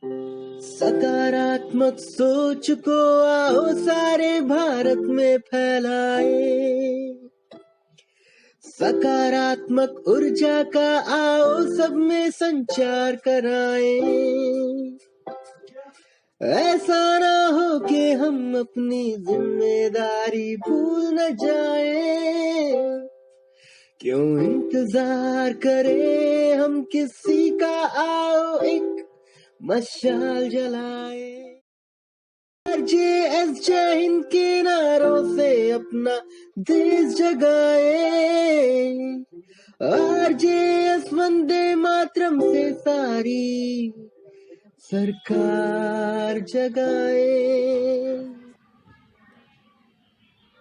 सकारात्मक सोच को आओ सारे भारत में फैलाए, सकारात्मक ऊर्जा का आओ सब में संचार कराएं। ऐसा ना हो कि हम अपनी जिम्मेदारी भूल न जाएं। क्यों इंतजार करें हम किसी का, आओ एक मशाल जलाए। आरजेएस जय हिंद के नारों से अपना देश जगाए, आरजेएस वंदे मातरम से सारी सरकार जगाए।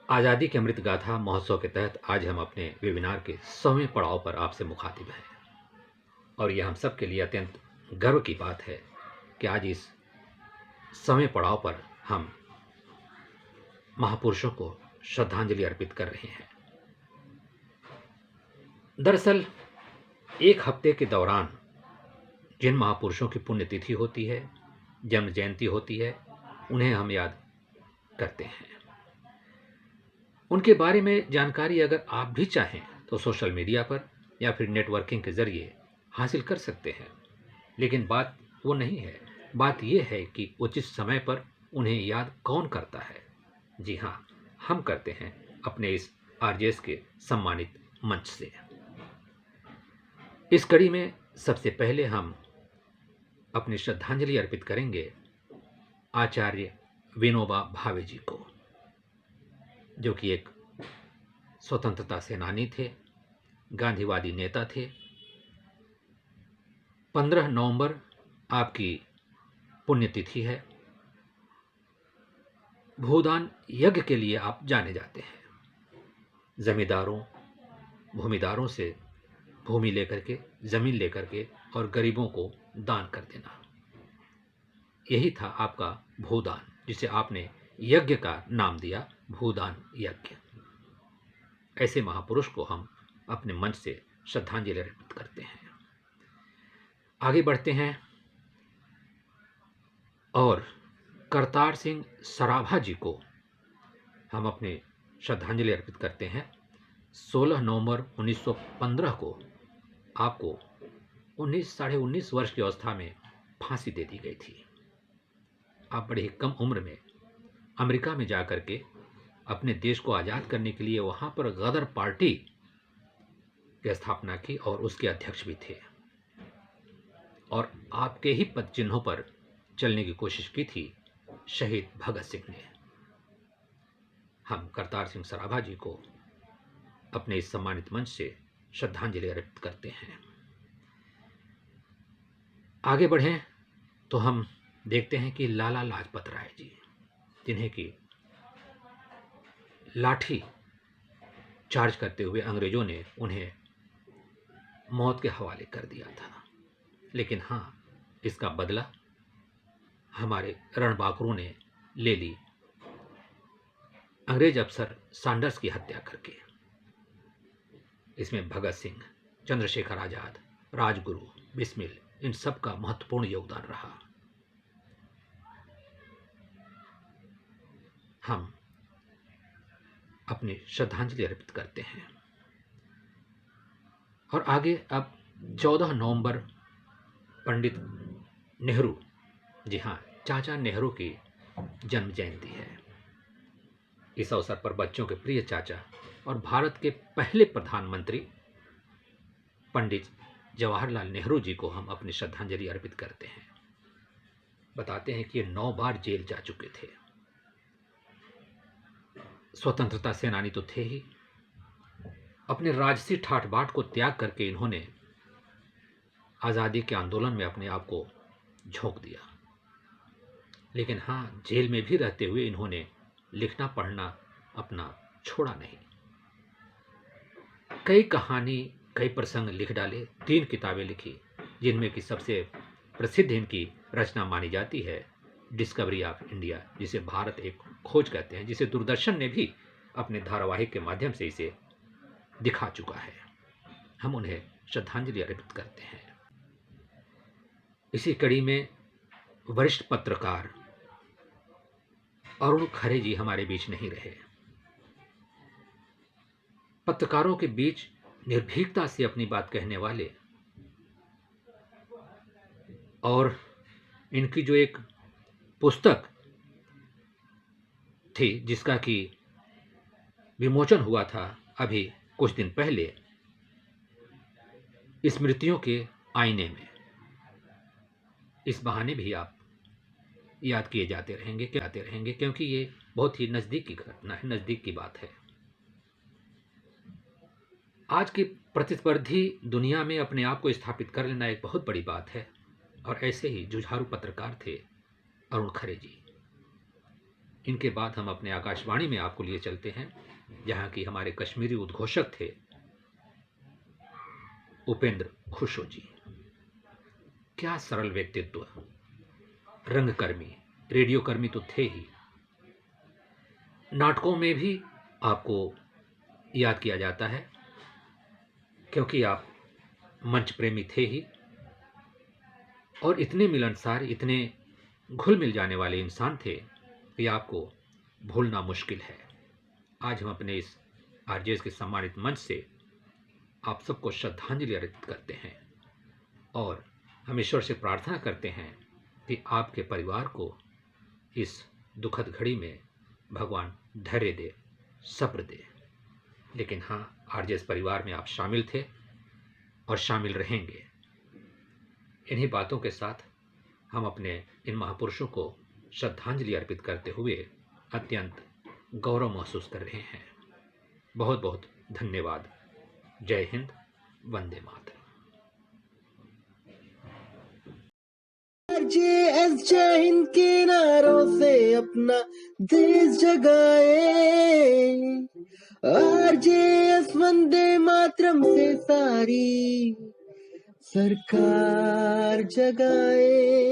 आज़ादी के अमृत गाथा महोत्सव के तहत आज हम अपने वेबिनार के 100वें पड़ाव पर आपसे मुखातिब हैं और यह हम सब के लिए अत्यंत गर्व की बात है कि आज इस 100वें पड़ाव पर हम महापुरुषों को श्रद्धांजलि अर्पित कर रहे हैं। दरअसल एक हफ्ते के दौरान जिन महापुरुषों की पुण्यतिथि होती है, जन्म जयंती होती है, उन्हें हम याद करते हैं। उनके बारे में जानकारी अगर आप भी चाहें तो सोशल मीडिया पर या फिर नेटवर्किंग के ज़रिए हासिल कर सकते हैं, लेकिन बात वो नहीं है। बात यह है कि उचित समय पर उन्हें याद कौन करता है। जी हाँ, हम करते हैं अपने इस आरजेएस के सम्मानित मंच से। इस कड़ी में सबसे पहले हम अपनी श्रद्धांजलि अर्पित करेंगे आचार्य विनोबा भावे जी को, जो कि एक स्वतंत्रता सेनानी थे, गांधीवादी नेता थे। 15 नवंबर आपकी पुण्यतिथि है। भूदान यज्ञ के लिए आप जाने जाते हैं। जमींदारों भूमिदारों से भूमि लेकर के, जमीन लेकर के और गरीबों को दान कर देना, यही था आपका भूदान, जिसे आपने यज्ञ का नाम दिया भूदान यज्ञ। ऐसे महापुरुष को हम अपने मंच से श्रद्धांजलि अर्पित करते हैं। आगे बढ़ते हैं और करतार सिंह सराभा जी को हम अपने श्रद्धांजलि अर्पित करते हैं। 16 नवंबर 1915 को आपको 19 वर्ष की अवस्था में फांसी दे दी गई थी। आप बड़ी ही कम उम्र में अमेरिका में जाकर के अपने देश को आज़ाद करने के लिए वहाँ पर गदर पार्टी की स्थापना की और उसके अध्यक्ष भी थे, और आपके ही पद चिन्हों पर चलने की कोशिश की थी शहीद भगत सिंह ने। हम करतार सिंह सराभा जी को अपने इस सम्मानित मंच से श्रद्धांजलि अर्पित करते हैं। आगे बढ़ें तो हम देखते हैं कि लाला लाजपत राय जी, जिन्हें कि लाठी चार्ज करते हुए अंग्रेजों ने उन्हें मौत के हवाले कर दिया था, लेकिन हाँ, इसका बदला हमारे रणबांकुरों ने ले ली अंग्रेज अफसर सैंडर्स की हत्या करके। इसमें भगत सिंह, चंद्रशेखर आजाद, राजगुरु, बिस्मिल, इन सब का महत्वपूर्ण योगदान रहा। हम अपनी श्रद्धांजलि अर्पित करते हैं। और आगे अब 14 नवंबर पंडित नेहरू, जी हाँ, चाचा नेहरू की जन्म जयंती है। इस अवसर पर बच्चों के प्रिय चाचा और भारत के पहले प्रधानमंत्री पंडित जवाहरलाल नेहरू जी को हम अपनी श्रद्धांजलि अर्पित करते हैं। बताते हैं कि ये 9 बार जेल जा चुके थे। स्वतंत्रता सेनानी तो थे ही, अपने राजसी ठाठ बाट को त्याग करके इन्होंने आज़ादी के आंदोलन में अपने आप को झोंक दिया। लेकिन हाँ, जेल में भी रहते हुए इन्होंने लिखना पढ़ना अपना छोड़ा नहीं। कई कहानी, कई प्रसंग लिख डाले, 3 किताबें लिखी, जिनमें की सबसे प्रसिद्ध इनकी रचना मानी जाती है डिस्कवरी ऑफ इंडिया, जिसे भारत एक खोज कहते हैं, जिसे दूरदर्शन ने भी अपने धारावाहिक के माध्यम से इसे दिखा चुका है। हम उन्हें श्रद्धांजलि अर्पित करते हैं। इसी कड़ी में वरिष्ठ पत्रकार अरुण खरे जी हमारे बीच नहीं रहे। पत्रकारों के बीच निर्भीकता से अपनी बात कहने वाले और इनकी जो एक पुस्तक थी जिसका कि विमोचन हुआ था अभी कुछ दिन पहले, स्मृतियों के आईने में, इस बहाने भी आप याद किए जाते रहेंगे क्योंकि ये बहुत ही नज़दीक की घटना है, नज़दीक की बात है। आज की प्रतिस्पर्धी दुनिया में अपने आप को स्थापित कर लेना एक बहुत बड़ी बात है और ऐसे ही जुझारू पत्रकार थे अरुण खरे जी। इनके बाद हम अपने आकाशवाणी में आपको लिए चलते हैं जहाँ की हमारे कश्मीरी उद्घोषक थे उपेंद्र खुशो जी। क्या सरल व्यक्तित्व, रंगकर्मी, रेडियोकर्मी तो थे ही, नाटकों में भी आपको याद किया जाता है क्योंकि आप मंच प्रेमी थे ही और इतने मिलनसार, इतने घुल मिल जाने वाले इंसान थे कि आपको भूलना मुश्किल है। आज हम अपने इस आरजेएस के सम्मानित मंच से आप सबको श्रद्धांजलि अर्पित करते हैं और हम ईश्वर से प्रार्थना करते हैं कि आपके परिवार को इस दुखद घड़ी में भगवान धैर्य दे, सब्र दे। लेकिन हाँ, आरजेएस परिवार में आप शामिल थे और शामिल रहेंगे। इन्हीं बातों के साथ हम अपने इन महापुरुषों को श्रद्धांजलि अर्पित करते हुए अत्यंत गौरव महसूस कर रहे हैं। बहुत बहुत धन्यवाद। जय हिंद, वंदे मातरम। आरजेएस जय हिंद के नारों से अपना देश जगाए, आरजेएस वंदे मातरम से सारी सरकार जगाए।